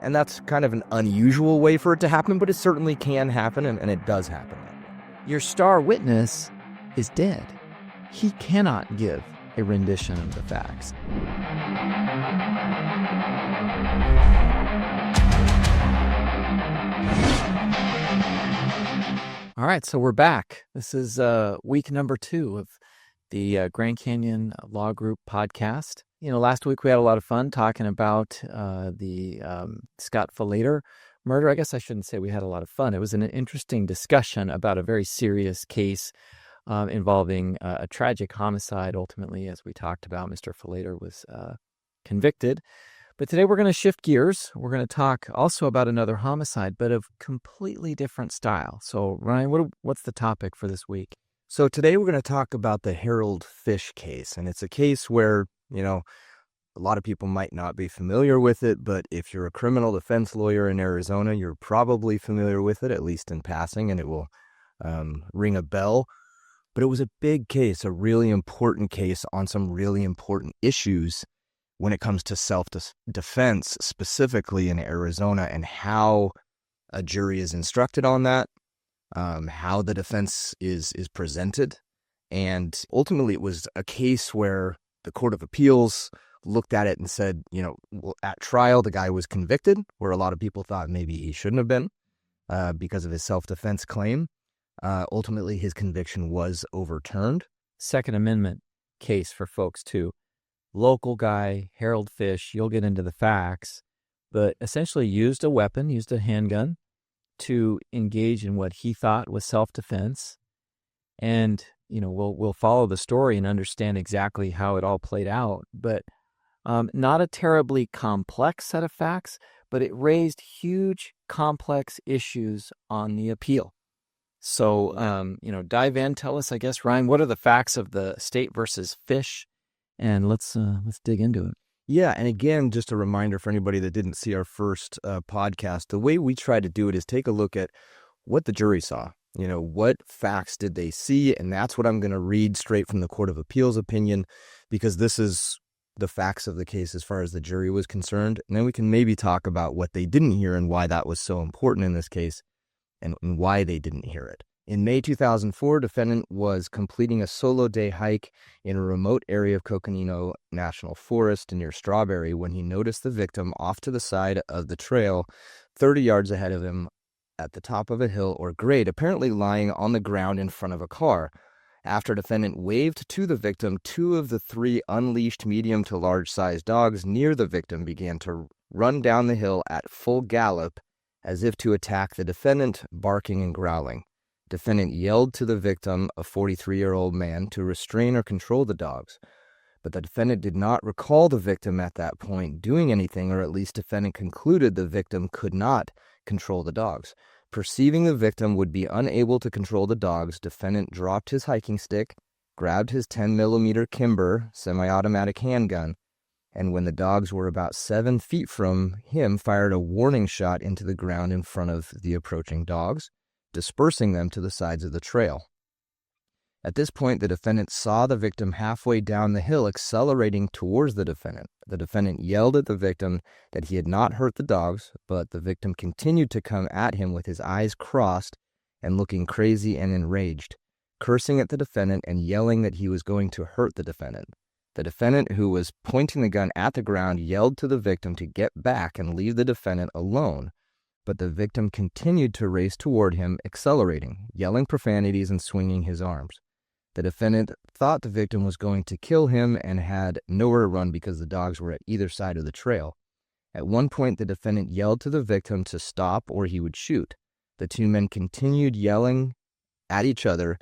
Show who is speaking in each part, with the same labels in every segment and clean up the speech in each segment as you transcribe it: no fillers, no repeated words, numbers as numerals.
Speaker 1: And that's kind of an unusual way for it to happen, but it certainly can happen, and it does happen.
Speaker 2: Your star witness is dead. He cannot give a rendition of the facts. All right, so we're back. This is week number 2 of the Grand Canyon Law Group podcast. Last week we had a lot of fun talking about the Scott Falater murder. I guess I shouldn't say we had a lot of fun. It was an interesting discussion about a very serious case involving a tragic homicide. Ultimately, as we talked about, Mr. Falater was convicted. But today we're going to shift gears. We're going to talk also about another homicide, but of completely different style. So, Ryan, what's the topic for this week?
Speaker 1: So today we're going to talk about the Harold Fish case. And it's a case where, a lot of people might not be familiar with it, but if you're a criminal defense lawyer in Arizona, you're probably familiar with it, at least in passing, and it will ring a bell. But it was a big case, a really important case on some really important issues when it comes to self-defense, specifically in Arizona, and how a jury is instructed on that, how the defense is presented. And ultimately, it was a case where the Court of Appeals looked at it and said, at trial, the guy was convicted, where a lot of people thought maybe he shouldn't have been because of his self-defense claim. Ultimately, his conviction was overturned.
Speaker 2: Second Amendment case for folks, too. Local guy, Harold Fish, you'll get into the facts, but essentially used a handgun to engage in what he thought was self-defense. And, we'll follow the story and understand exactly how it all played out. But not a terribly complex set of facts, but it raised huge, complex issues on the appeal. So, dive in, tell us, I guess, Ryan, what are the facts of the State versus Fish? And let's dig into it.
Speaker 1: Yeah, and again, just a reminder for anybody that didn't see our first podcast, the way we try to do it is take a look at what the jury saw. What facts did they see? And that's what I'm going to read straight from the Court of Appeals opinion, because this is the facts of the case as far as the jury was concerned. And then we can maybe talk about what they didn't hear and why that was so important in this case and why they didn't hear it. In May 2004, defendant was completing a solo day hike in a remote area of Coconino National Forest near Strawberry when he noticed the victim off to the side of the trail 30 yards ahead of him at the top of a hill or grade, apparently lying on the ground in front of a car. After defendant waved to the victim, 2 of the 3 unleashed medium to large-sized dogs near the victim began to run down the hill at full gallop as if to attack the defendant, barking and growling. Defendant yelled to the victim, a 43-year-old man, to restrain or control the dogs. But the defendant did not recall the victim at that point doing anything, or at least defendant concluded the victim could not control the dogs. Perceiving the victim would be unable to control the dogs, defendant dropped his hiking stick, grabbed his 10mm Kimber semi-automatic handgun, and when the dogs were about 7 feet from him, fired a warning shot into the ground in front of the approaching dogs, dispersing them to the sides of the trail. At this point, the defendant saw the victim halfway down the hill accelerating towards the defendant. The defendant yelled at the victim that he had not hurt the dogs, but the victim continued to come at him with his eyes crossed and looking crazy and enraged, cursing at the defendant and yelling that he was going to hurt the defendant. The defendant, who was pointing the gun at the ground, yelled to the victim to get back and leave the defendant alone. But the victim continued to race toward him, accelerating, yelling profanities and swinging his arms. The defendant thought the victim was going to kill him and had nowhere to run because the dogs were at either side of the trail. At one point, the defendant yelled to the victim to stop or he would shoot. The 2 men continued yelling at each other,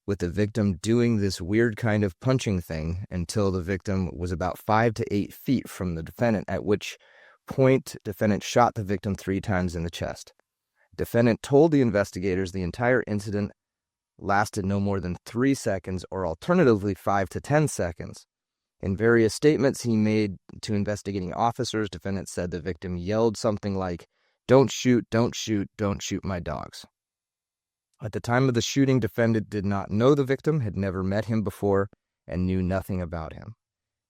Speaker 1: with the victim doing this weird kind of punching thing until the victim was about 5 to 8 feet from the defendant, at which point defendant shot the victim 3 times in the chest. Defendant told the investigators the entire incident lasted no more than 3 seconds, or alternatively 5 to 10 seconds. In various statements he made to investigating officers, defendant said the victim yelled something like, "Don't shoot, don't shoot, don't shoot my dogs." At the time of the shooting, defendant did not know the victim, had never met him before, and knew nothing about him.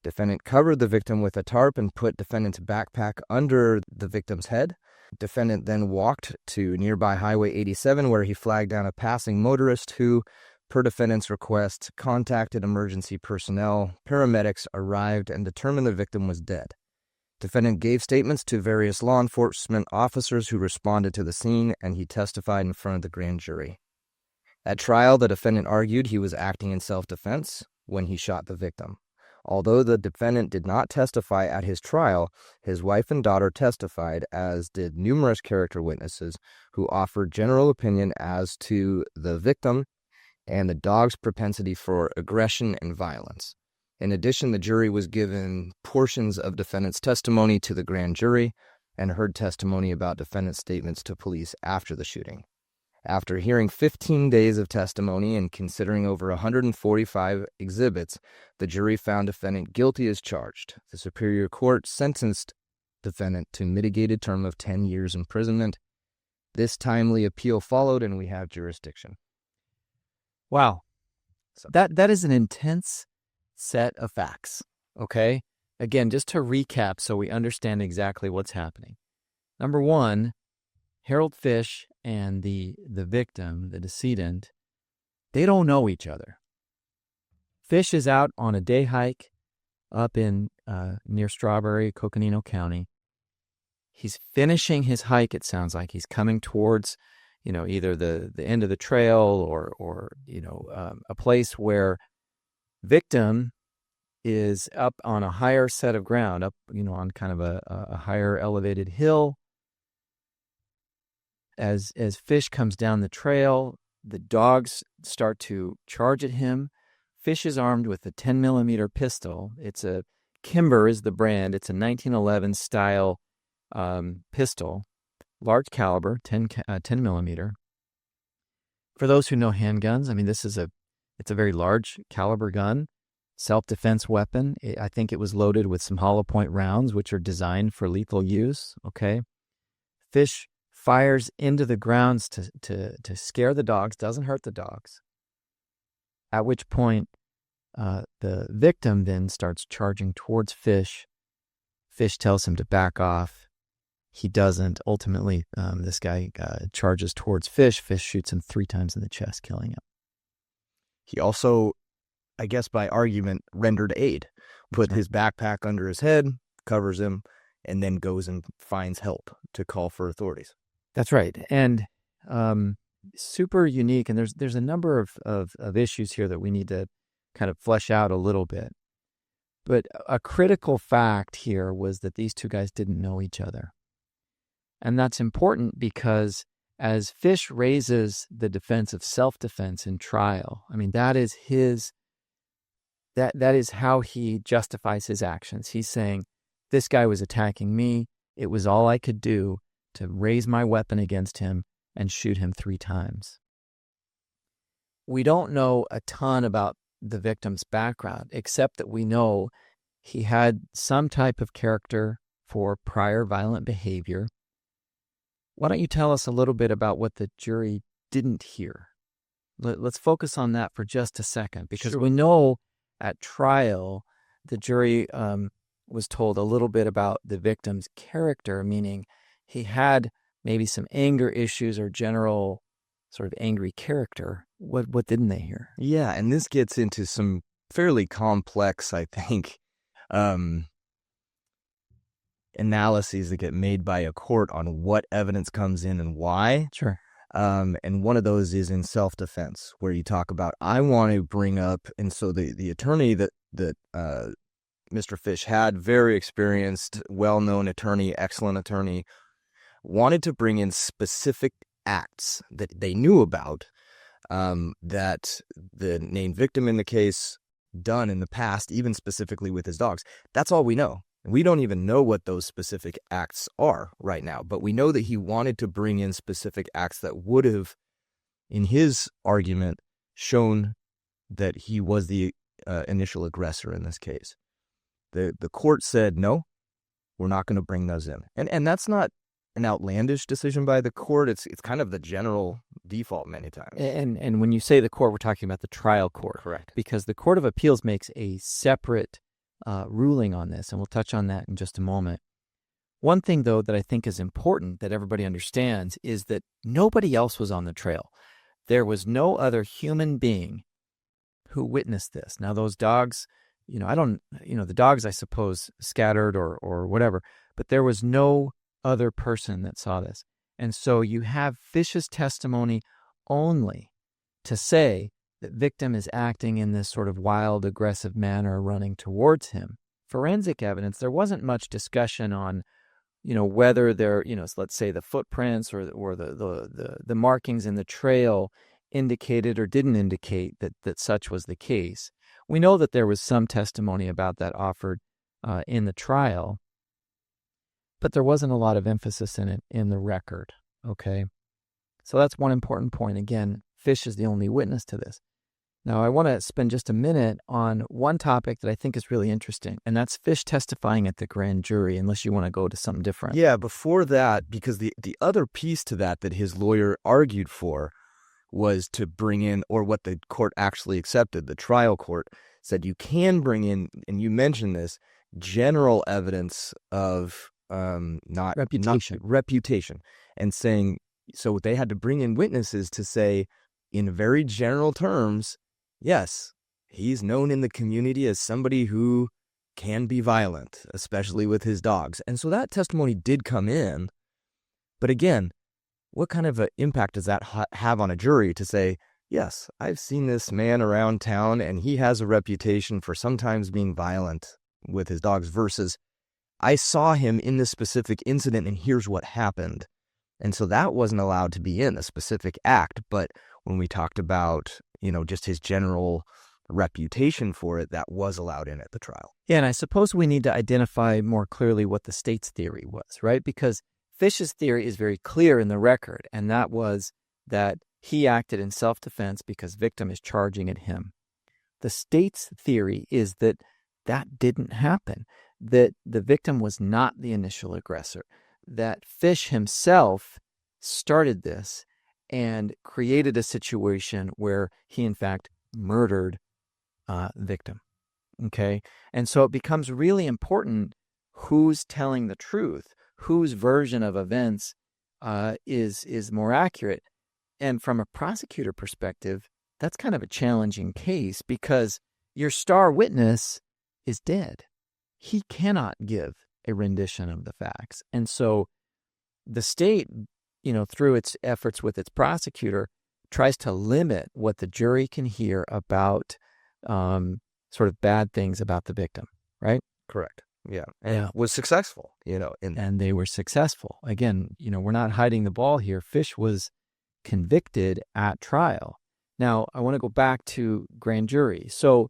Speaker 1: Defendant covered the victim with a tarp and put defendant's backpack under the victim's head. Defendant then walked to nearby Highway 87 where he flagged down a passing motorist who, per defendant's request, contacted emergency personnel. Paramedics arrived and determined the victim was dead. Defendant gave statements to various law enforcement officers who responded to the scene, and he testified in front of the grand jury. At trial, the defendant argued he was acting in self-defense when he shot the victim. Although the defendant did not testify at his trial, his wife and daughter testified, as did numerous character witnesses who offered general opinion as to the victim and the dog's propensity for aggression and violence. In addition, the jury was given portions of defendant's testimony to the grand jury and heard testimony about defendant's statements to police after the shooting. After hearing 15 days of testimony and considering over 145 exhibits, the jury found defendant guilty as charged. The Superior Court sentenced defendant to mitigated term of 10 years imprisonment. This timely appeal followed, and we have jurisdiction.
Speaker 2: Wow. That is an intense set of facts, okay? Again, just to recap so we understand exactly what's happening. Number one, Harold Fish and the victim, the decedent, they don't know each other. Fish is out on a day hike up in near Strawberry, Coconino County. He's finishing his hike, it sounds like. He's coming towards, either the end of the trail or a place where victim is up on a higher set of ground, up, on kind of a higher elevated hill. As Fish comes down the trail, the dogs start to charge at him. Fish is armed with a 10-millimeter pistol. It's a Kimber is the brand. It's a 1911 style pistol, large caliber, 10 millimeter. For those who know handguns, I mean, it's a very large caliber gun, self-defense weapon. I think it was loaded with some hollow point rounds, which are designed for lethal use. Okay, Fish fires into the grounds to scare the dogs, doesn't hurt the dogs. At which point, the victim then starts charging towards Fish. Fish tells him to back off. He doesn't. Ultimately, this guy charges towards Fish. Fish shoots him 3 times in the chest, killing him.
Speaker 1: He also, I guess by argument, rendered aid. Put his backpack under his head, covers him, and then goes and finds help to call for authorities.
Speaker 2: That's right. And super unique. And there's a number of issues here that we need to kind of flesh out a little bit. But a critical fact here was that these two guys didn't know each other. And that's important because as Fish raises the defense of self-defense in trial, I mean, that is how he justifies his actions. He's saying, this guy was attacking me. It was all I could do to raise my weapon against him and shoot him 3 times. We don't know a ton about the victim's background, except that we know he had some type of character for prior violent behavior. Why don't you tell us a little bit about what the jury didn't hear? Let's focus on that for just a second, because we know at trial the jury was told a little bit about the victim's character, meaning he had maybe some anger issues or general sort of angry character. What didn't they hear?
Speaker 1: Yeah, and this gets into some fairly complex, I think, analyses that get made by a court on what evidence comes in and why.
Speaker 2: Sure.
Speaker 1: And one of those is in self-defense, where you talk about, I want to bring up, and so the attorney that Mr. Fish had, very experienced, well-known attorney, excellent attorney, wanted to bring in specific acts that they knew about that the named victim in the case done in the past, even specifically with his dogs. That's all we know. We don't even know what those specific acts are right now, but we know that he wanted to bring in specific acts that would have, in his argument, shown that he was the initial aggressor in this case. The court said, no, we're not going to bring those in. And that's not an outlandish decision by the court. It's kind of the general default many times.
Speaker 2: And when you say the court, we're talking about the trial court.
Speaker 1: Correct.
Speaker 2: Because the Court of Appeals makes a separate ruling on this, and we'll touch on that in just a moment. One thing, though, that I think is important that everybody understands is that nobody else was on the trail. There was no other human being who witnessed this. Now, those dogs, the dogs, I suppose, scattered or whatever, but there was no other person that saw this. And so you have Fish's testimony only to say that victim is acting in this sort of wild, aggressive manner running towards him. Forensic evidence, there wasn't much discussion on, whether there, let's say the footprints or the markings in the trail indicated or didn't indicate that such was the case. We know that there was some testimony about that offered in the trial, but there wasn't a lot of emphasis in it in the record, okay? So that's one important point. Again, Fish is the only witness to this. Now, I want to spend just a minute on one topic that I think is really interesting, and that's Fish testifying at the grand jury, unless you want to go to something different.
Speaker 1: Yeah, before that, because the other piece to that his lawyer argued for was to bring in, or what the court actually accepted, the trial court said you can bring in, and you mentioned this, general evidence of not reputation, and saying, so they had to bring in witnesses to say, in very general terms, yes, he's known in the community as somebody who can be violent, especially with his dogs. And so that testimony did come in. But again, what kind of an impact does that have on a jury to say, yes, I've seen this man around town and he has a reputation for sometimes being violent with his dogs, versus I saw him in this specific incident and here's what happened. And so that wasn't allowed to be in a specific act. But when we talked about, just his general reputation for it, that was allowed in at the trial.
Speaker 2: Yeah, and I suppose we need to identify more clearly what the state's theory was, right? Because Fish's theory is very clear in the record, and that was that he acted in self-defense because victim is charging at him. The state's theory is that that didn't happen, that the victim was not the initial aggressor, that Fish himself started this and created a situation where he, in fact, murdered victim. Okay? And so it becomes really important who's telling the truth, whose version of events is more accurate. And from a prosecutor perspective, that's kind of a challenging case because your star witness is dead. He cannot give a rendition of the facts. And so the state, through its efforts with its prosecutor, tries to limit what the jury can hear about sort of bad things about the victim, right?
Speaker 1: Correct. Yeah. And was successful,
Speaker 2: And they were successful. Again, we're not hiding the ball here. Fish was convicted at trial. Now, I want to go back to grand jury. So,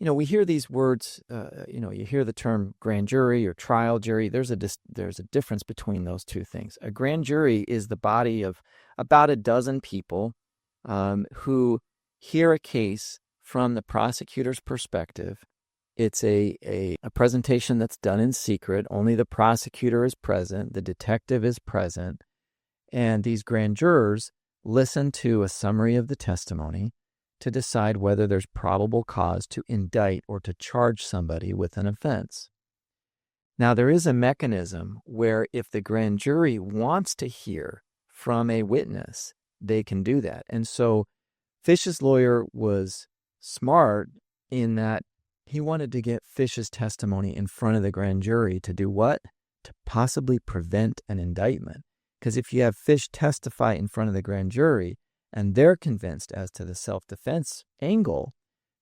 Speaker 2: we hear these words, you hear the term grand jury or trial jury. There's a difference between those two things. A grand jury is the body of about a dozen people who hear a case from the prosecutor's perspective. It's a presentation that's done in secret. Only the prosecutor is present. The detective is present. And these grand jurors listen to a summary of the testimony to decide whether there's probable cause to indict or to charge somebody with an offense. Now, there is a mechanism where if the grand jury wants to hear from a witness, they can do that. And so Fish's lawyer was smart in that he wanted to get Fish's testimony in front of the grand jury to do what? To possibly prevent an indictment. Because if you have Fish testify in front of the grand jury and they're convinced as to the self-defense angle,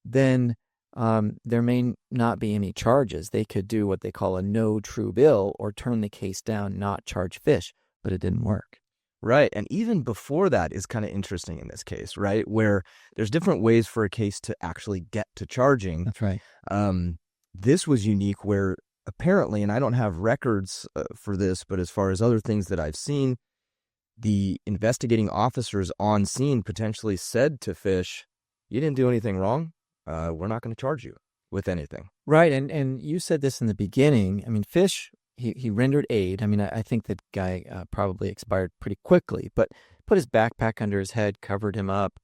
Speaker 2: then there may not be any charges. They could do what they call a no true bill or turn the case down, not charge Fish, but it didn't work.
Speaker 1: Right. And even before that is kind of interesting in this case, right? Where there's different ways for a case to actually get to charging.
Speaker 2: That's right.
Speaker 1: This was unique where apparently, and I don't have records for this, but as far as other things that I've seen, the investigating officers on scene potentially said to Fish, you didn't do anything wrong. We're not going to charge you with anything.
Speaker 2: Right. And you said this in the beginning. I mean, Fish, he rendered aid. I mean, I think that guy probably expired pretty quickly, but put his backpack under his head, covered him up,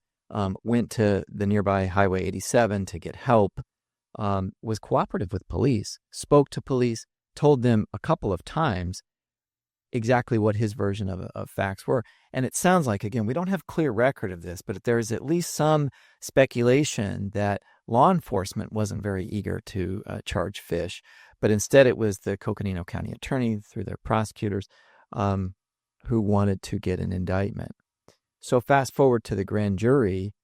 Speaker 2: went to the nearby Highway 87 to get help. was cooperative with police, spoke to police, told them a couple of times exactly what his version of facts were. And it sounds like, again, we don't have clear record of this, but there's at least some speculation that law enforcement wasn't very eager to charge Fish, but instead it was the Coconino County attorney through their prosecutors who wanted to get an indictment. So fast forward to the grand jury,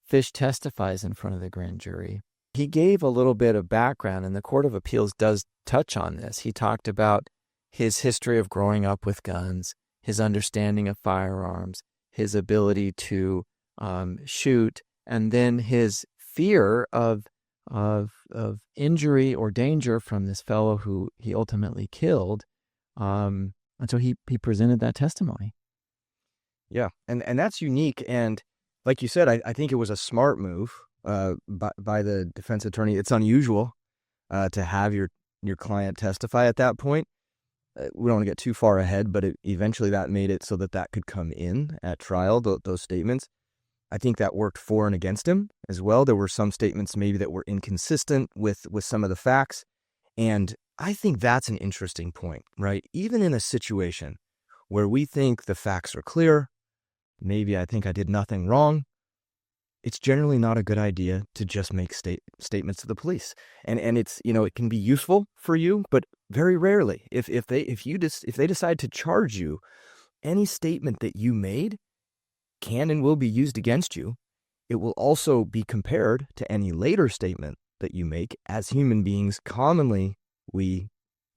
Speaker 2: Fish testifies in front of the grand jury. He gave a little bit of background, and the Court of Appeals does touch on this. He talked about his history of growing up with guns, his understanding of firearms, his ability to shoot, and then his fear of injury or danger from this fellow who he ultimately killed. And so he presented that testimony.
Speaker 1: Yeah, and that's unique. And like you said, I think it was a smart move by the defense attorney. It's unusual to have your client testify at that point. We don't want to get too far ahead, but eventually that made it so that could come in at trial, those statements. I think that worked for and against him as well. There were some statements maybe that were inconsistent with some of the facts. And I think that's an interesting point, right? Even in a situation where we think the facts are clear, maybe I think I did nothing wrong, it's generally not a good idea to just make statements to the police. And it's, it can be useful for you, but very rarely. If they decide to charge you, any statement that you made can and will be used against you. It will also be compared to any later statement that you make. As human beings, commonly we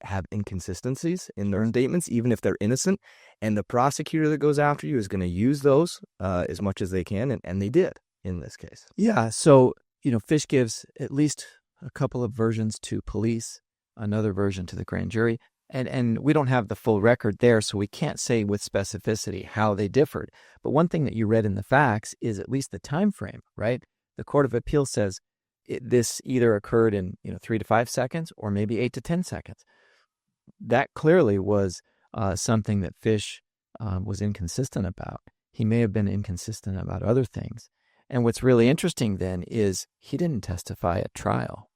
Speaker 1: have inconsistencies in their statements, even if they're innocent. And the prosecutor that goes after you is going to use those as much as they can, and they did in this case.
Speaker 2: Yeah, so, Fish gives at least a couple of versions to police, another version to the grand jury, and we don't have the full record there, so we can't say with specificity how they differed. But one thing that you read in the facts is at least the time frame, right? The Court of Appeals says this either occurred in 3 to 5 seconds or maybe 8 to 10 seconds. That clearly was something that Fish was inconsistent about. He may have been inconsistent about other things. And what's really interesting then is he didn't testify at trial.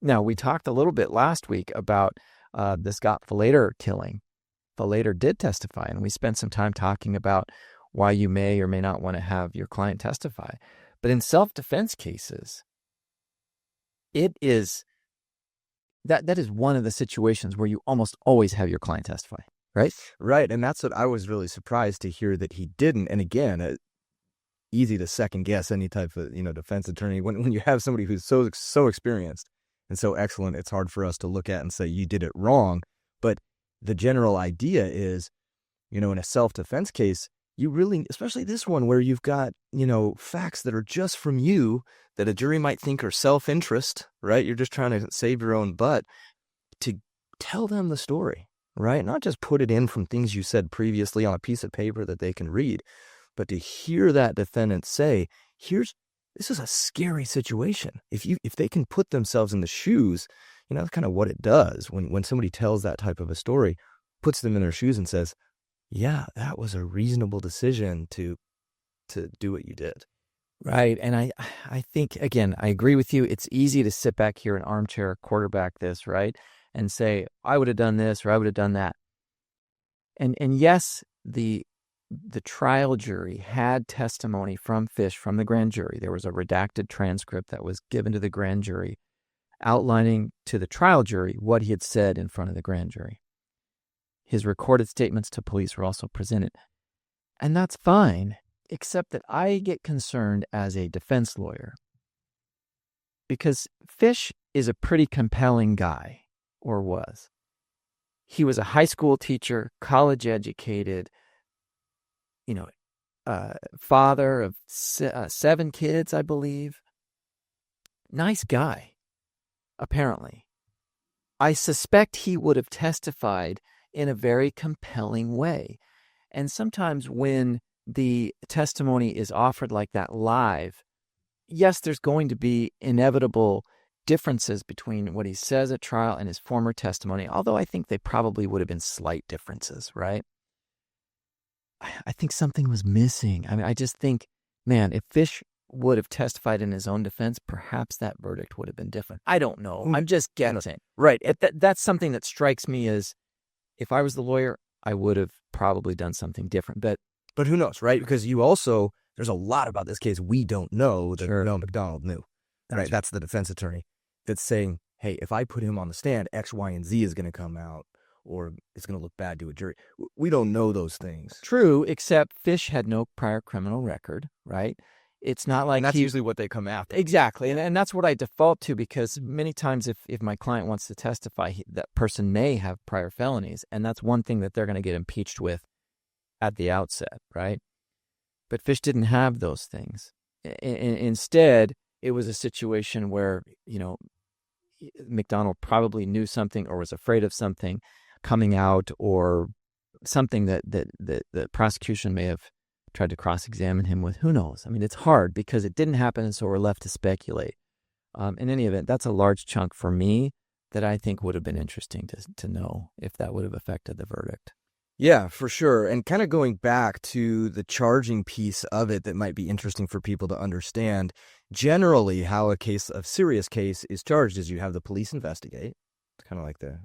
Speaker 2: Now, we talked a little bit last week about the Scott Falater killing. Falater did testify, and we spent some time talking about why you may or may not want to have your client testify. But in self-defense cases, that is one of the situations where you almost always have your client testify, right?
Speaker 1: Right, and that's what I was really surprised to hear that he didn't. And again, easy to second guess any type of defense attorney when you have somebody who's so experienced and so excellent. It's hard for us to look at and say you did it wrong. But the general idea is, in a self-defense case, you really, especially this one where you've got facts that are just from you that a jury might think are self-interest, right? You're just trying to save your own butt, to tell them the story, right? Not just put it in from things you said previously on a piece of paper that they can read, but to hear that defendant say, this is a scary situation. If they can put themselves in the shoes, that's kind of what it does when somebody tells that type of a story, puts them in their shoes and says, yeah, that was a reasonable decision to do what you did.
Speaker 2: Right. And I think, again, I agree with you. It's easy to sit back here and armchair quarterback this, right? And say, I would have done this or I would have done that. And yes, the trial jury had testimony from Fish from the grand jury. There was a redacted transcript that was given to the grand jury outlining to the trial jury what he had said in front of the grand jury. His recorded statements to police were also presented. And that's fine, except that I get concerned as a defense lawyer because Fish is a pretty compelling guy, or was. He was a high school teacher, college educated, father of 7 kids, I believe. Nice guy, apparently. I suspect he would have testified in a very compelling way. And sometimes when the testimony is offered like that live, yes, there's going to be inevitable differences between what he says at trial and his former testimony, although I think they probably would have been slight differences, right? I think something was missing. I mean, I just think, man, if Fish would have testified in his own defense, perhaps that verdict would have been different. I don't know. I'm just guessing.
Speaker 1: Right.
Speaker 2: That's something that strikes me as, if I was the lawyer, I would have probably done something different.
Speaker 1: But who knows, right? Because there's a lot about this case we don't know that Mel McDonald knew. Right. That's the defense attorney that's saying, hey, if I put him on the stand, X, Y, and Z is going to come out, or it's going to look bad to a jury. We don't know those things.
Speaker 2: True, except Fish had no prior criminal record, right? It's not like
Speaker 1: and that's usually what they come after.
Speaker 2: Exactly, and that's what I default to, because many times if my client wants to testify, that person may have prior felonies, and that's one thing that they're going to get impeached with at the outset, right? But Fish didn't have those things. Instead, it was a situation where, McDonald probably knew something or was afraid of something coming out, or something that the prosecution may have tried to cross-examine him with. Who knows? I mean, it's hard because it didn't happen, and so we're left to speculate. In any event, that's a large chunk for me that I think would have been interesting to know if that would have affected the verdict.
Speaker 1: Yeah, for sure. And kind of going back to the charging piece of it that might be interesting for people to understand, generally how a serious case is charged is you have the police investigate. It's kind of like the,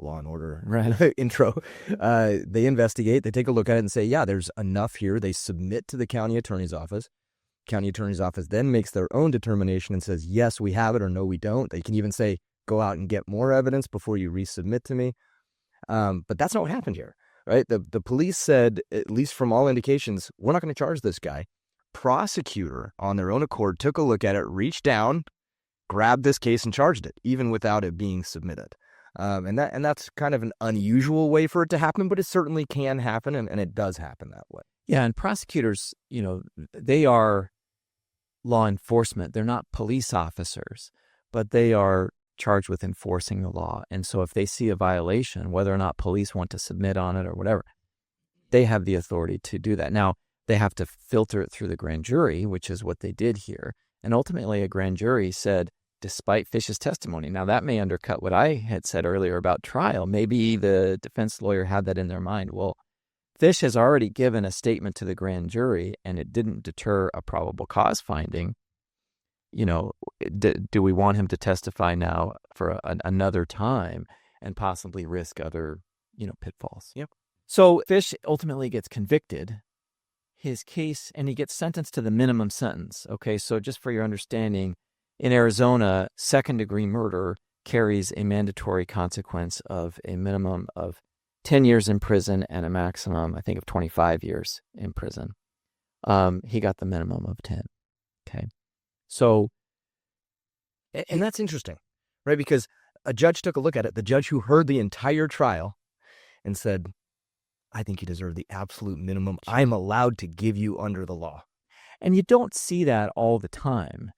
Speaker 1: Law and Order intro. They investigate, they take a look at it and say, yeah, there's enough here. They submit to the county attorney's office. County attorney's office then makes their own determination and says, yes, we have it, or no, we don't. They can even say, go out and get more evidence before you resubmit to me. But that's not what happened here, right? The police said, at least from all indications, we're not going to charge this guy. Prosecutor, on their own accord, took a look at it, reached down, grabbed this case and charged it, even without it being submitted. And that's kind of an unusual way for it to happen, but it certainly can happen, and it does happen that way.
Speaker 2: Yeah, and prosecutors, they are law enforcement. They're not police officers, but they are charged with enforcing the law. And so if they see a violation, whether or not police want to submit on it or whatever, they have the authority to do that. Now, they have to filter it through the grand jury, which is what they did here. And ultimately, a grand jury said, despite Fish's testimony. Now, that may undercut what I had said earlier about trial. Maybe the defense lawyer had that in their mind. Well, Fish has already given a statement to the grand jury, and it didn't deter a probable cause finding. Do we want him to testify now for another time and possibly risk other, pitfalls?
Speaker 1: Yep.
Speaker 2: So Fish ultimately gets convicted. His case, and he gets sentenced to the minimum sentence. Okay, so just for your understanding, in Arizona, second-degree murder carries a mandatory consequence of a minimum of 10 years in prison and a maximum, I think, of 25 years in prison. He got the minimum of 10. Okay. So,
Speaker 1: and that's interesting, right? Because a judge took a look at it, the judge who heard the entire trial, and said, I think you deserve the absolute minimum I'm allowed to give you under the law.
Speaker 2: And you don't see that all the time.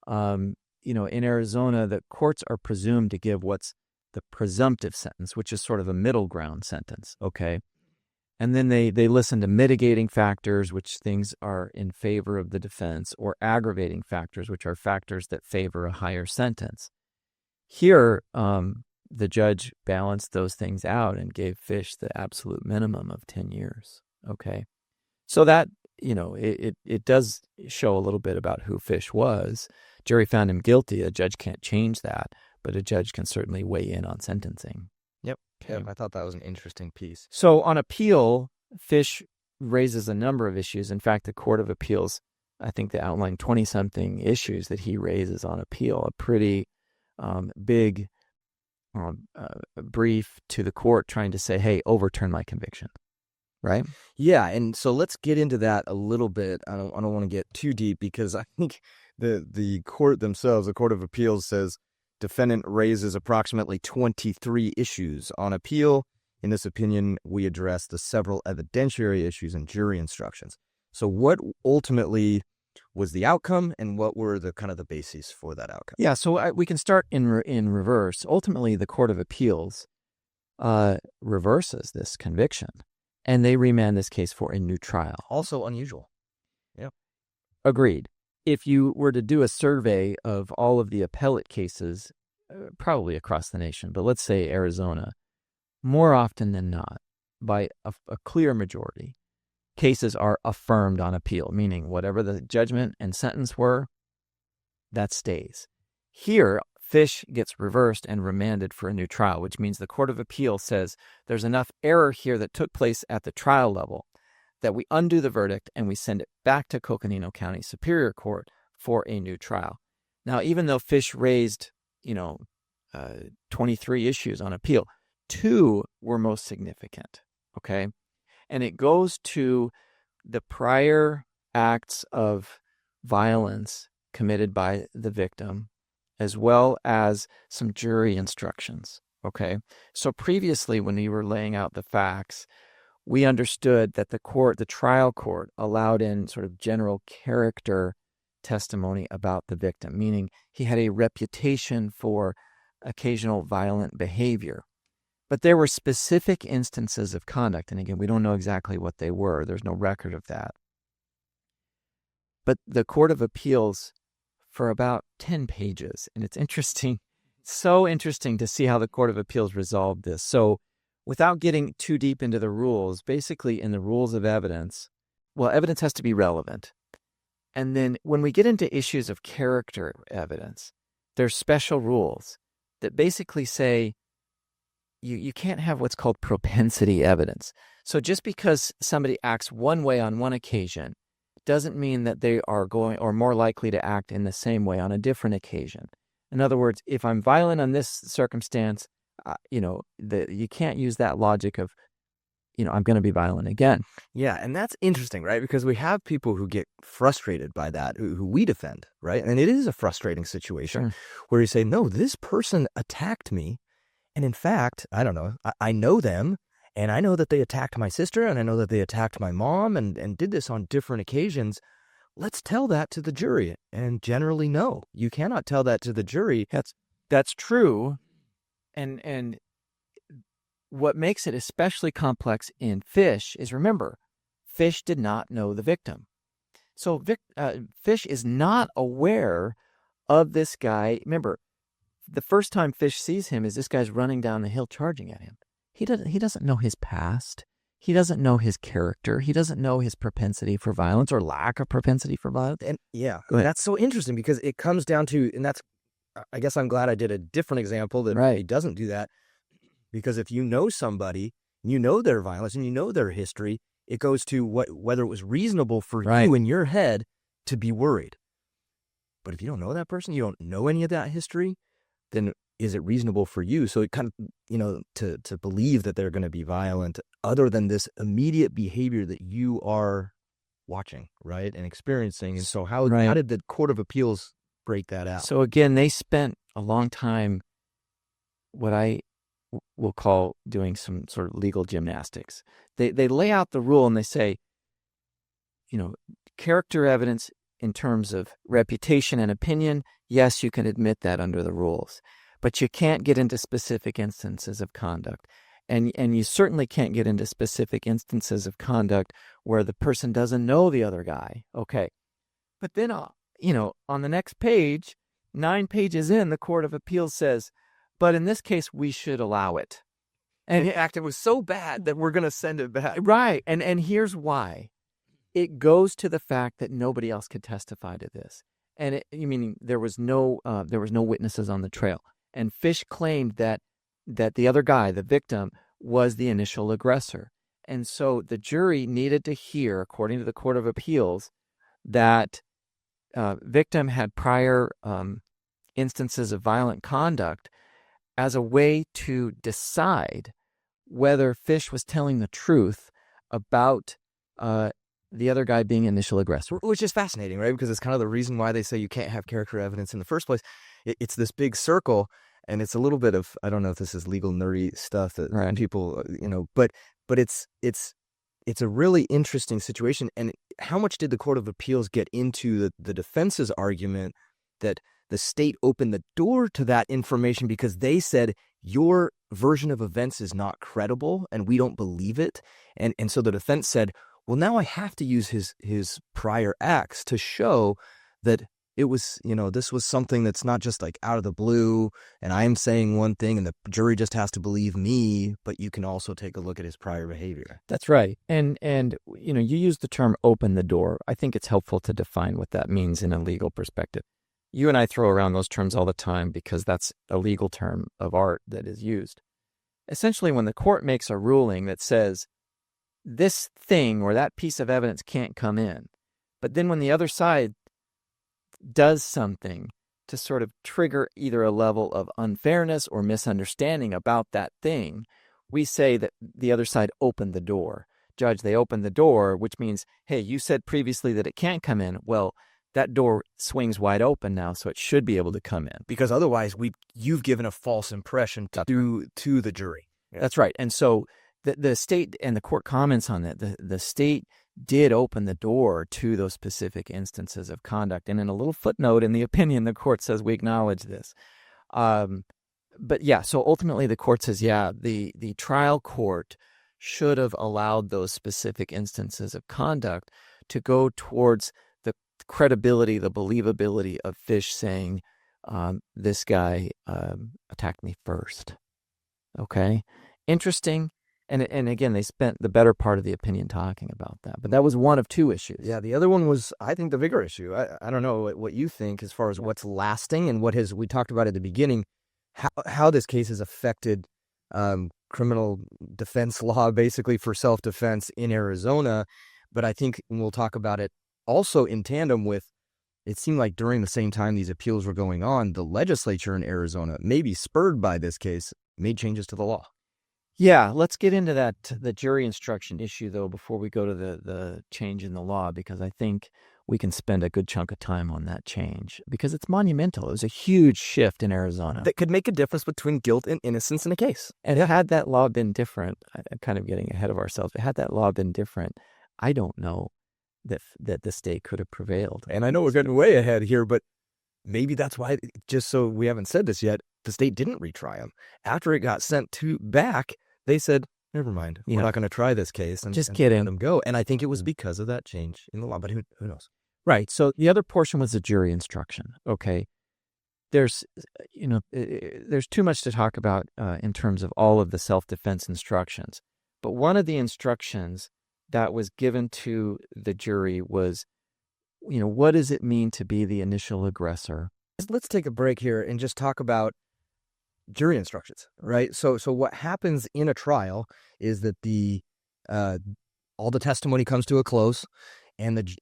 Speaker 2: In Arizona, the courts are presumed to give what's the presumptive sentence, which is sort of a middle ground sentence, okay? And then they listen to mitigating factors, which things are in favor of the defense, or aggravating factors, which are factors that favor a higher sentence. Here, the judge balanced those things out and gave Fish the absolute minimum of 10 years, okay? So that, it does show a little bit about who Fish was. Jury found him guilty. A judge can't change that, but a judge can certainly weigh in on sentencing.
Speaker 1: Yep. Okay. I thought that was an interesting piece.
Speaker 2: So on appeal, Fish raises a number of issues. In fact, the Court of Appeals, I think they outlined 20-something issues that he raises on appeal, a pretty big brief to the court trying to say, hey, overturn my conviction. Right?
Speaker 1: Yeah, and so let's get into that a little bit. I don't want to get too deep, because I think the court themselves, the Court of Appeals, says defendant raises approximately 23 issues on appeal. In this opinion, we address the several evidentiary issues and jury instructions. So what ultimately was the outcome, and what were the kind of the bases for that outcome?
Speaker 2: Yeah, so we can start in reverse. Ultimately, the Court of Appeals reverses this conviction, and they remand this case for a new trial.
Speaker 1: Also unusual. Yeah.
Speaker 2: Agreed. If you were to do a survey of all of the appellate cases, probably across the nation, but let's say Arizona, more often than not, by a clear majority, cases are affirmed on appeal, meaning whatever the judgment and sentence were, that stays. Here, Fish gets reversed and remanded for a new trial, which means the Court of Appeal says there's enough error here that took place at the trial level that we undo the verdict and we send it back to Coconino County Superior Court for a new trial. Now, even though Fish raised, 23 issues on appeal, 2 were most significant, okay? And it goes to the prior acts of violence committed by the victim, as well as some jury instructions, okay? So previously, when we were laying out the facts, we understood that the trial court allowed in sort of general character testimony about the victim, meaning he had a reputation for occasional violent behavior. But there were specific instances of conduct, and again, we don't know exactly what they were. There's no record of that. But the Court of Appeals, for about 10 pages, and it's interesting, so interesting to see how the Court of Appeals resolved this. So without getting too deep into the rules, basically in the rules of evidence, well, evidence has to be relevant. And then when we get into issues of character evidence, there's special rules that basically say you can't have what's called propensity evidence. So just because somebody acts one way on one occasion doesn't mean that they are going or more likely to act in the same way on a different occasion. In other words, if I'm violent on this circumstance, you can't use that logic of, I'm going to be violent again.
Speaker 1: Yeah, and that's interesting, right? Because we have people who get frustrated by that, who we defend, right? And it is a frustrating situation where you say, no, this person attacked me. And in fact, I don't know, I know them, and I know that they attacked my sister, and I know that they attacked my mom and did this on different occasions. Let's tell that to the jury. And generally, no, you cannot tell that to the jury.
Speaker 2: That's true. And what makes it especially complex in Fish is, remember, Fish did not know the victim. So Fish is not aware of this guy. Remember, the first time Fish sees him is this guy's running down the hill charging at him. He doesn't know his past. He doesn't know his character. He doesn't know his propensity for violence or lack of propensity for violence.
Speaker 1: And that's so interesting because it comes down to, and that's, I guess I'm glad I did a different example that he doesn't do that. Because if you know somebody, you know their violence and you know their history, it goes to whether it was reasonable for you in your head to be worried. But if you don't know that person, you don't know any of that history, then is it reasonable for you? So it kind of, to believe that they're going to be violent other than this immediate behavior that you are watching, right, and experiencing. And so how did the Court of Appeals break that out?
Speaker 2: So again, they spent a long time, what I will call doing some sort of legal gymnastics. They lay out the rule and they say, character evidence in terms of reputation and opinion, yes, you can admit that under the rules, but you can't get into specific instances of conduct. And you certainly can't get into specific instances of conduct where the person doesn't know the other guy. Okay. But then, on the next page, 9 pages in, the Court of Appeals says, but in this case, we should allow it.
Speaker 1: And the act, it was so bad that we're going to send it back.
Speaker 2: Right. And here's why. It goes to the fact that nobody else could testify to this. And meaning there was no witnesses on the trail. And Fish claimed that the other guy, the victim, was the initial aggressor. And so the jury needed to hear, according to the Court of Appeals, that victim had prior instances of violent conduct as a way to decide whether Fish was telling the truth about the other guy being initial aggressor.
Speaker 1: Which is fascinating, right? Because it's kind of the reason why they say you can't have character evidence in the first place. It's this big circle, and it's a little bit of, I don't know if this is legal nerdy stuff that people, but it's a really interesting situation. And how much did the Court of Appeals get into the defense's argument that the state opened the door to that information because they said your version of events is not credible and we don't believe it. And so the defense said, well, now I have to use his prior acts to show that it was, this was something that's not just like out of the blue and I'm saying one thing and the jury just has to believe me, but you can also take a look at his prior behavior.
Speaker 2: That's right. And you use the term open the door. I think it's helpful to define what that means in a legal perspective. You and I throw around those terms all the time because that's a legal term of art that is used. Essentially, when the court makes a ruling that says this thing or that piece of evidence can't come in, but then when the other side does something to sort of trigger either a level of unfairness or misunderstanding about that thing, we say that the other side opened the door. Judge, they opened the door, which means, hey, you said previously that it can't come in. Well, that door swings wide open now, so it should be able to come in.
Speaker 1: Because otherwise, you've given a false impression to the jury.
Speaker 2: Yeah. That's right. And so the state, and the court comments on that, the state did open the door to those specific instances of conduct. And in a little footnote in the opinion, the court says we acknowledge this. But yeah, so ultimately the court says, the trial court should have allowed those specific instances of conduct to go towards the credibility, the believability of Fish saying, this guy attacked me first. Okay? Interesting. And again, they spent the better part of the opinion talking about that. But that was one of two issues.
Speaker 1: Yeah, the other one was, I think, the bigger issue. I don't know what you think as far as what's lasting and we talked about at the beginning, how this case has affected criminal defense law, basically for self-defense in Arizona. But I think we'll talk about it also in tandem with, it seemed like during the same time these appeals were going on, the legislature in Arizona, maybe spurred by this case, made changes to the law.
Speaker 2: Yeah, let's get into the jury instruction issue, though, before we go to the change in the law, because I think we can spend a good chunk of time on that change, because it's monumental. It was a huge shift in Arizona.
Speaker 1: That could make a difference between guilt and innocence in a case.
Speaker 2: And had that law been different, I'm kind of getting ahead of ourselves, but had that law been different, I don't know that the state could have prevailed.
Speaker 1: And I know we're getting way ahead here, but maybe that's why, just so we haven't said this yet, the state didn't retry him. After it got sent back, they said, never mind, we're not going to try this case. And
Speaker 2: just kidding.
Speaker 1: Let them go. And I think it was because of that change in the law, but who knows?
Speaker 2: Right. So the other portion was the jury instruction. Okay. There's too much to talk about in terms of all of the self-defense instructions. But one of the instructions that was given to the jury was, what does it mean to be the initial aggressor?
Speaker 1: Let's take a break here and just talk about jury instructions, right? So what happens in a trial is that all the testimony comes to a close, and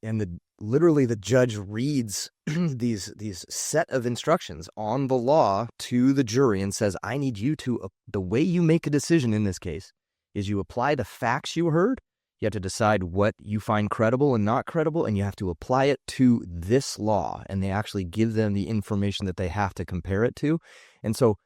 Speaker 1: literally the judge reads these set of instructions on the law to the jury and says, I need you to, the way you make a decision in this case is you apply the facts you heard. You have to decide what you find credible and not credible, and you have to apply it to this law. And they actually give them the information that they have to compare it to. And so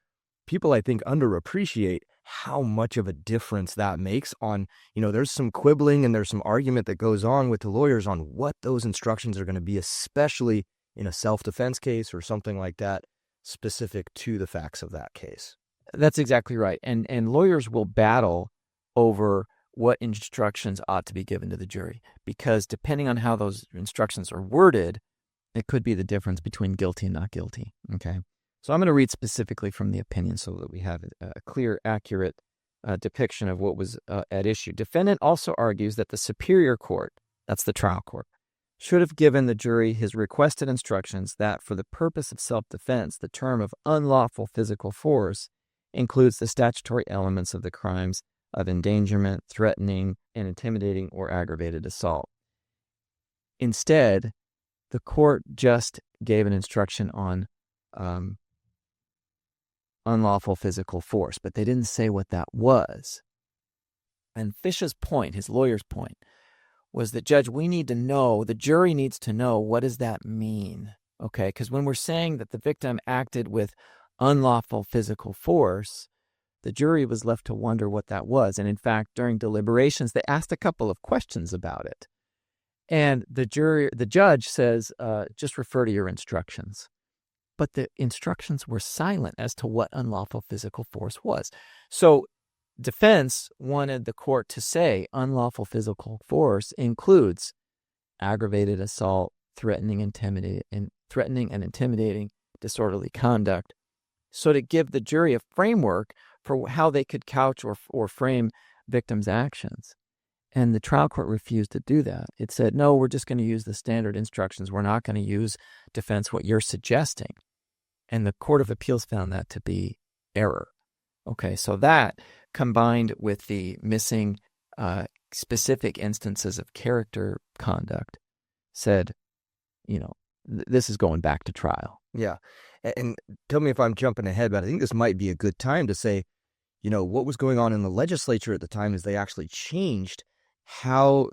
Speaker 1: people, I think, underappreciate how much of a difference that makes on, there's some quibbling and there's some argument that goes on with the lawyers on what those instructions are going to be, especially in a self-defense case or something like that, specific to the facts of that case.
Speaker 2: That's exactly right. And lawyers will battle over what instructions ought to be given to the jury, because depending on how those instructions are worded, it could be the difference between guilty and not guilty. Okay. So I'm going to read specifically from the opinion so that we have a clear, accurate depiction of what was at issue. Defendant also argues that the superior court, that's the trial court, should have given the jury his requested instructions that for the purpose of self-defense, the term of unlawful physical force includes the statutory elements of the crimes of endangerment, threatening, and intimidating or aggravated assault. Instead, the court just gave an instruction on unlawful physical force, but they didn't say what that was. And Fish's point, his lawyer's point, was that, Judge, we need to know, the jury needs to know, what does that mean? Okay, because when we're saying that the victim acted with unlawful physical force, the jury was left to wonder what that was. And in fact, during deliberations, they asked a couple of questions about it. And the judge says, just refer to your instructions. But the instructions were silent as to what unlawful physical force was. So defense wanted the court to say unlawful physical force includes aggravated assault, threatening and intimidating disorderly conduct. So to give the jury a framework for how they could couch or frame victims' actions. And the trial court refused to do that. It said, no, we're just going to use the standard instructions. We're not going to use defense what you're suggesting. And the Court of Appeals found that to be error. Okay, so that combined with the missing specific instances of character conduct said, this is going back to trial.
Speaker 1: Yeah. And tell me if I'm jumping ahead, but I think this might be a good time to say, what was going on in the legislature at the time is they actually changed how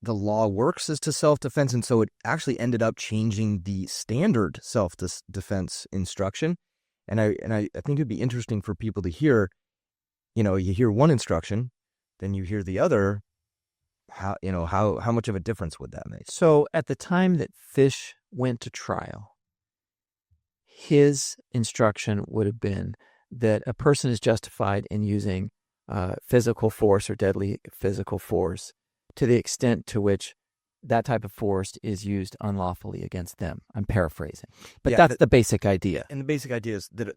Speaker 1: the law works as to self-defense. And so it actually ended up changing the standard self-defense instruction. And I think it'd be interesting for people to hear, you hear one instruction, then you hear the other. How much of a difference would that make?
Speaker 2: So at the time that Fish went to trial, his instruction would have been that a person is justified in using physical force or deadly physical force to the extent to which that type of force is used unlawfully against them. I'm paraphrasing. But that's the basic idea.
Speaker 1: And the basic idea is that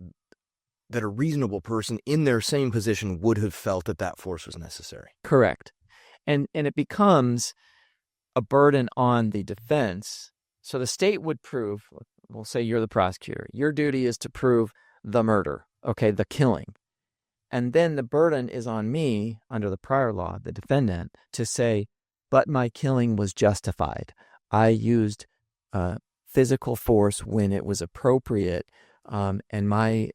Speaker 1: a reasonable person in their same position would have felt that force was necessary.
Speaker 2: Correct. And it becomes a burden on the defense. So the state would prove, we'll say you're the prosecutor. Your duty is to prove the murder, the killing. And then the burden is on me, under the prior law, the defendant, to say, but my killing was justified. I used physical force when it was appropriate, and my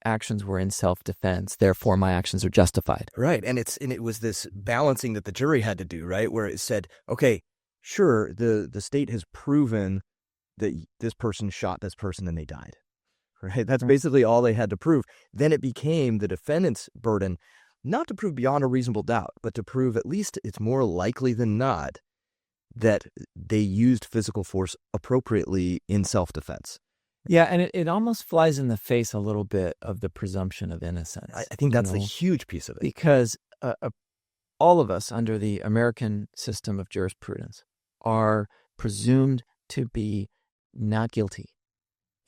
Speaker 2: actions were in self-defense. Therefore, my actions are justified.
Speaker 1: Right. And it was this balancing that the jury had to do, right? Where it said, okay, sure, the state has proven that this person shot this person and they died. Right? That's basically all they had to prove. Then it became the defendant's burden not to prove beyond a reasonable doubt, but to prove at least it's more likely than not that they used physical force appropriately in self-defense.
Speaker 2: Yeah, and it almost flies in the face a little bit of the presumption of innocence.
Speaker 1: I think that's a huge piece of it.
Speaker 2: Because all of us under the American system of jurisprudence are presumed to be not guilty,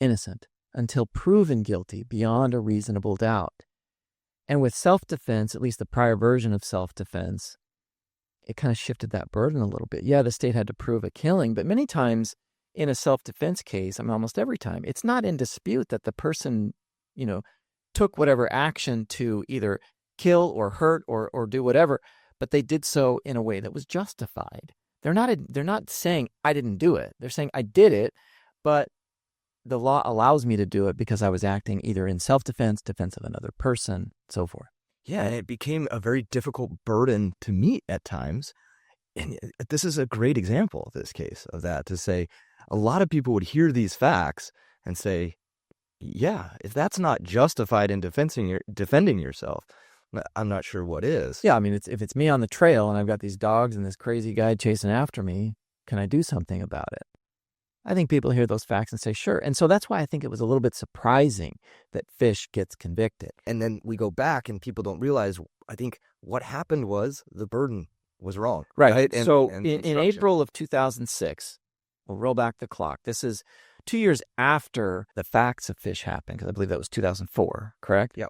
Speaker 2: innocent, until proven guilty beyond a reasonable doubt. And with self-defense, at least the prior version of self-defense, it kind of shifted that burden a little bit. Yeah, the state had to prove a killing, but many times in a self-defense case, almost every time, it's not in dispute that the person, took whatever action to either kill or hurt or do whatever, but they did so in a way that was justified. They're not saying I didn't do it. They're saying I did it, but the law allows me to do it because I was acting either in self-defense, defense of another person, so forth.
Speaker 1: Yeah, and it became a very difficult burden to meet at times. And this is a great example of this case, of that, to say a lot of people would hear these facts and say, yeah, if that's not justified in defending yourself, I'm not sure what is.
Speaker 2: Yeah, I mean, if it's me on the trail and I've got these dogs and this crazy guy chasing after me, can I do something about it? I think people hear those facts and say, sure. And so that's why I think it was a little bit surprising that Fish gets convicted.
Speaker 1: And then we go back and people don't realize, I think what happened was the burden was wrong.
Speaker 2: Right.
Speaker 1: And,
Speaker 2: so in April of 2006, we'll roll back the clock. This is 2 years after the facts of Fish happened, because I believe that was 2004, correct?
Speaker 1: Yep.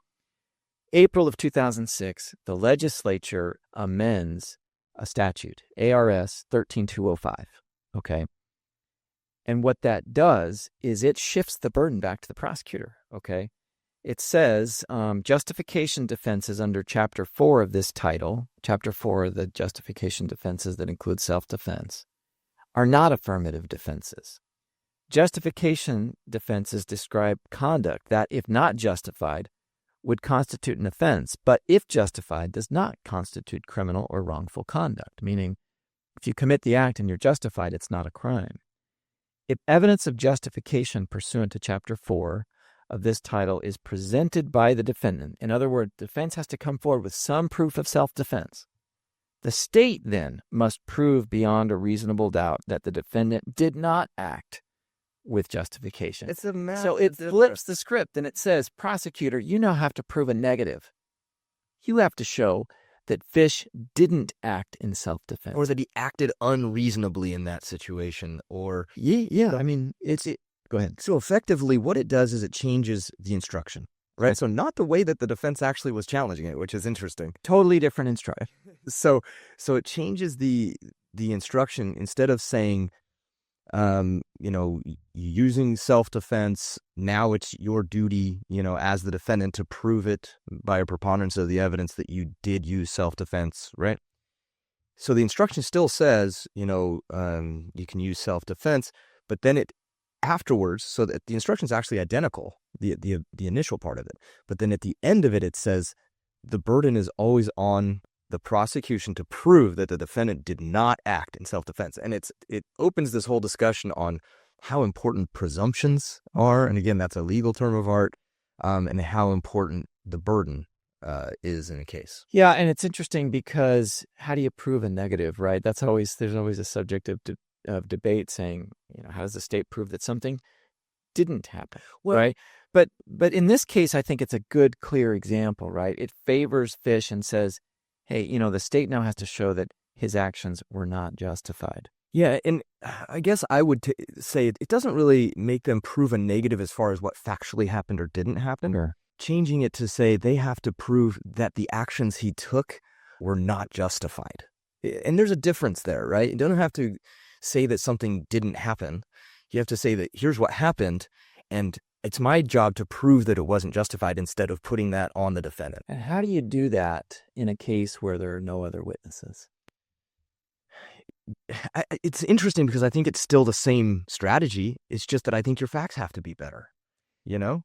Speaker 2: April of 2006, the legislature amends a statute, ARS 13205, okay? And what that does is it shifts the burden back to the prosecutor, okay? It says justification defenses under Chapter 4 of this title, Chapter 4 of the justification defenses that include self-defense, are not affirmative defenses. Justification defenses describe conduct that, if not justified, would constitute an offense, but if justified, does not constitute criminal or wrongful conduct, meaning if you commit the act and you're justified, it's not a crime. If evidence of justification pursuant to Chapter 4 of this title is presented by the defendant, in other words, defense has to come forward with some proof of self-defense, the state then must prove beyond a reasonable doubt that the defendant did not act with justification.
Speaker 1: It's a massive
Speaker 2: So it
Speaker 1: difference.
Speaker 2: flips the script and it says, prosecutor, you now have to prove a negative. You have to show that Fish didn't act in self-defense.
Speaker 1: Or that he acted unreasonably in that situation, or...
Speaker 2: Yeah. I mean, go ahead.
Speaker 1: So effectively, what it does is it changes the instruction, right? So not the way that the defense actually was challenging it, which is interesting.
Speaker 2: Totally different instruction.
Speaker 1: So it changes the instruction. Instead of saying, using self-defense, now it's your duty, as the defendant to prove it by a preponderance of the evidence that you did use self-defense, right? So the instruction still says, you can use self-defense, but then it afterwards, so that the instruction is actually identical, the initial part of it, but then at the end of it, it says the burden is always on the prosecution to prove that the defendant did not act in self-defense. And it opens this whole discussion on how important presumptions are, and again, that's a legal term of art, and how important the burden is in a case.
Speaker 2: Yeah, and it's interesting because how do you prove a negative, right? There's always a subject of debate saying, how does the state prove that something didn't happen, right? But in this case, I think it's a good, clear example, right? It favors Fish and says, hey, the state now has to show that his actions were not justified.
Speaker 1: Yeah, and I guess I would say it doesn't really make them prove a negative as far as what factually happened or didn't happen.
Speaker 2: Sure.
Speaker 1: Changing it to say they have to prove that the actions he took were not justified. And there's a difference there, right? You don't have to say that something didn't happen. You have to say that here's what happened, and it's my job to prove that it wasn't justified instead of putting that on the defendant.
Speaker 2: And how do you do that in a case where there are no other witnesses?
Speaker 1: It's interesting because I think it's still the same strategy. It's just that I think your facts have to be better,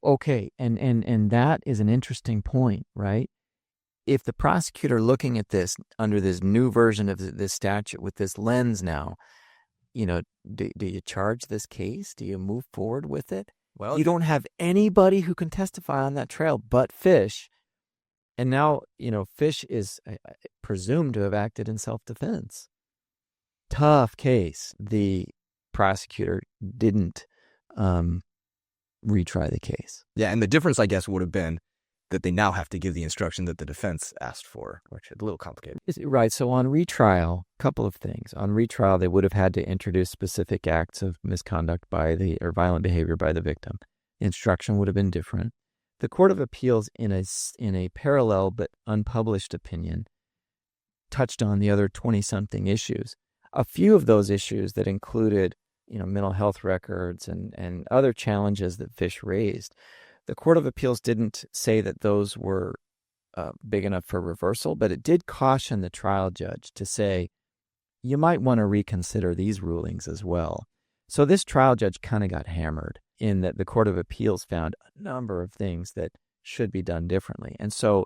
Speaker 2: Okay, and that is an interesting point, right? If the prosecutor looking at this under this new version of this statute with this lens now, do you charge this case? Do you move forward with it?
Speaker 1: Well,
Speaker 2: you don't have anybody who can testify on that trail but Fish. And now, Fish is presumed to have acted in self-defense. Tough case. The prosecutor didn't retry the case.
Speaker 1: Yeah, and the difference, I guess, would have been that they now have to give the instruction that the defense asked for, which is a little complicated.
Speaker 2: Right. So on retrial, a couple of things. On retrial, they would have had to introduce specific acts of misconduct or violent behavior by the victim. The instruction would have been different. The Court of Appeals, in a parallel but unpublished opinion, touched on the other 20-something issues. A few of those issues that included, mental health records and other challenges that Fish raised. The Court of Appeals didn't say that those were big enough for reversal, but it did caution the trial judge to say, you might want to reconsider these rulings as well. So this trial judge kind of got hammered in that the Court of Appeals found a number of things that should be done differently. And so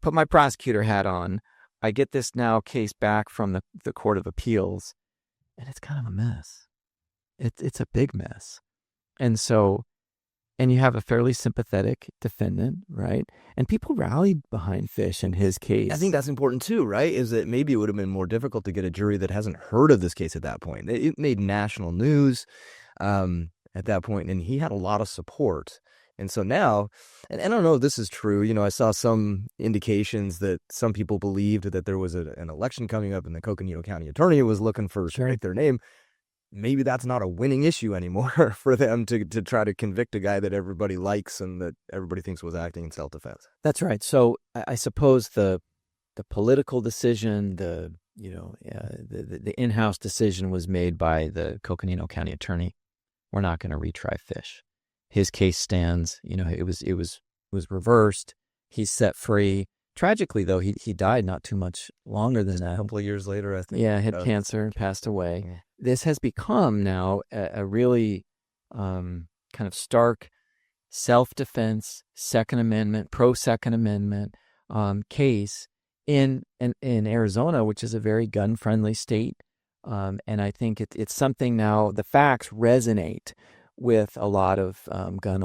Speaker 2: put my prosecutor hat on. I get this now case back from the Court of Appeals, and it's kind of a mess. It's a big mess. And you have a fairly sympathetic defendant, right? And people rallied behind Fish in his case.
Speaker 1: I think that's important too, right? Is that maybe it would have been more difficult to get a jury that hasn't heard of this case at that point. It made national news at that point, and he had a lot of support. And so now, and I don't know if this is true, I saw some indications that some people believed that there was an election coming up and the Coconino County attorney was looking for strike their name. Maybe that's not a winning issue anymore for them to try to convict a guy that everybody likes and that everybody thinks was acting in self-defense.
Speaker 2: That's right. So I suppose the political decision, the in-house decision was made by the Coconino County attorney. We're not going to retry Fish. His case stands. It was reversed. He's set free. Tragically, though, he died not too much longer than that.
Speaker 1: A couple of years later, I think.
Speaker 2: Yeah, had cancer and passed away. Yeah. This has become now a really kind of stark self-defense, Second Amendment, pro-Second Amendment case in Arizona, which is a very gun-friendly state. And I think it's something now, the facts resonate with a lot of gun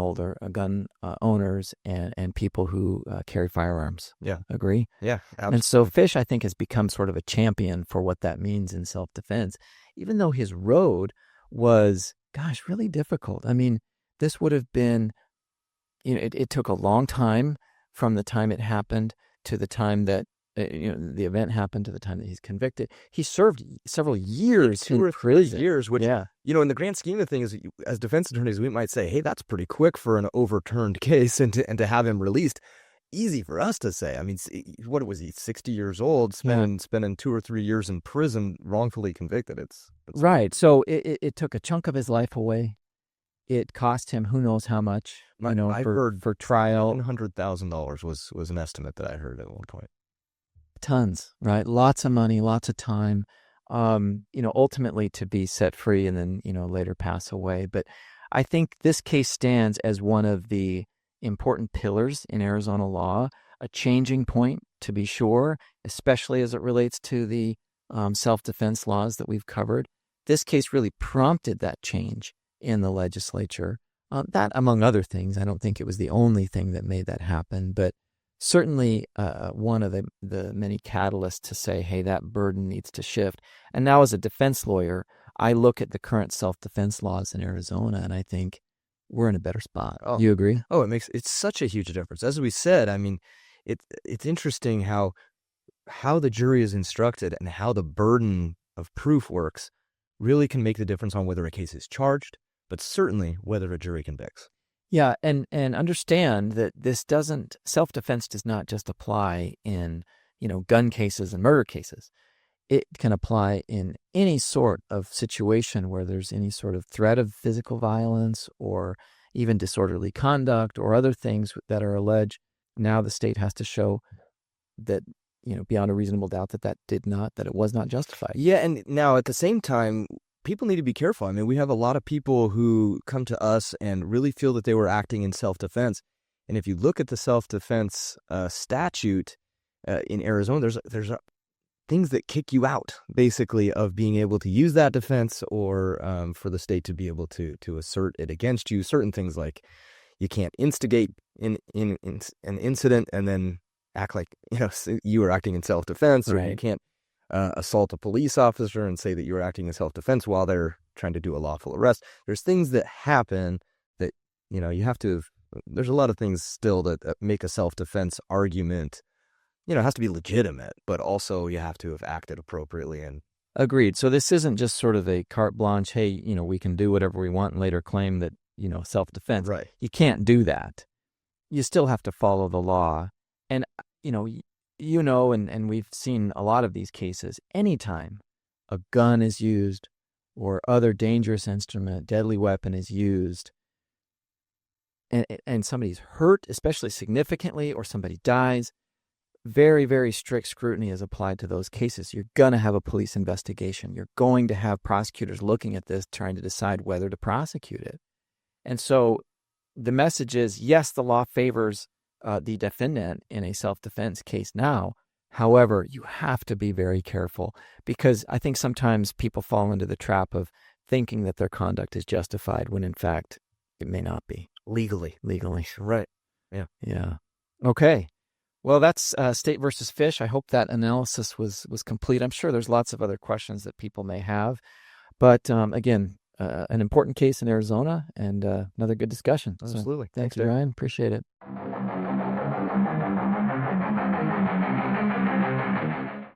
Speaker 2: owners and people who carry firearms.
Speaker 1: Yeah.
Speaker 2: Agree?
Speaker 1: Yeah, absolutely.
Speaker 2: And so Fish, I think, has become sort of a champion for what that means in self-defense, even though his road was, really difficult. I mean, this would have been, it took a long time from the time it happened to the time that the event happened to the time that he's convicted. He served several years
Speaker 1: 2 or
Speaker 2: in
Speaker 1: 3
Speaker 2: prison.
Speaker 1: years, which,
Speaker 2: Yeah.
Speaker 1: in the grand scheme of things, as defense attorneys, we might say, hey, that's pretty quick for an overturned case, and to have him released. Easy for us to say. I mean, what was he, 60 years old, spending 2 or 3 years in prison, wrongfully convicted. It's
Speaker 2: right. So it took a chunk of his life away. It cost him who knows how much,
Speaker 1: I've heard
Speaker 2: for trial.
Speaker 1: $100,000 was an estimate that I heard at one point.
Speaker 2: Tons, right? Lots of money, lots of time, ultimately to be set free and then, later pass away. But I think this case stands as one of the important pillars in Arizona law, a changing point, to be sure, especially as it relates to the self-defense laws that we've covered. This case really prompted that change in the legislature. That, among other things, I don't think it was the only thing that made that happen, but certainly one of the many catalysts to say, hey, that burden needs to shift. And now as a defense lawyer, I look at the current self-defense laws in Arizona, and I think we're in a better spot.
Speaker 1: Oh.
Speaker 2: You agree?
Speaker 1: Oh, it's such a huge difference. As we said, I mean, it's interesting how the jury is instructed and how the burden of proof works really can make the difference on whether a case is charged, but certainly whether a jury convicts.
Speaker 2: Yeah, and understand that self-defense does not just apply in, gun cases and murder cases. It can apply in any sort of situation where there's any sort of threat of physical violence or even disorderly conduct or other things that are alleged. Now the state has to show that, beyond a reasonable doubt that it was not justified.
Speaker 1: Yeah, and now at the same time, people need to be careful. I mean, we have a lot of people who come to us and really feel that they were acting in self-defense. And if you look at the self-defense statute in Arizona, there's things that kick you out, basically, of being able to use that defense or for the state to be able to assert it against you. Certain things like you can't instigate in an incident and then act like you were acting in self-defense, or
Speaker 2: Right.
Speaker 1: you can't assault a police officer and say that you're acting in self-defense while they're trying to do a lawful arrest. There's things that happen that you have to. There's a lot of things still that make a self-defense argument. It has to be legitimate, but also you have to have acted appropriately. And
Speaker 2: Agreed. So this isn't just sort of a carte blanche, hey, we can do whatever we want and later claim that, self-defense.
Speaker 1: Right.
Speaker 2: You can't do that. You still have to follow the law. And, and we've seen a lot of these cases. Anytime a gun is used or other dangerous instrument, deadly weapon is used, and somebody's hurt, especially significantly, or somebody dies, very, very strict scrutiny is applied to those cases. You're going to have a police investigation. You're going to have prosecutors looking at this, trying to decide whether to prosecute it. And so the message is, yes, the law favors the defendant in a self-defense case now. However, you have to be very careful, because I think sometimes people fall into the trap of thinking that their conduct is justified when in fact it may not be.
Speaker 1: legally.
Speaker 2: Right.
Speaker 1: Yeah.
Speaker 2: Yeah. Okay. Well, that's State versus Fish. I hope that analysis was complete. I'm sure there's lots of other questions that people may have. But again, an important case in Arizona and another good discussion.
Speaker 1: Absolutely.
Speaker 2: So, thanks,
Speaker 1: Dave.
Speaker 2: Ryan. Appreciate it.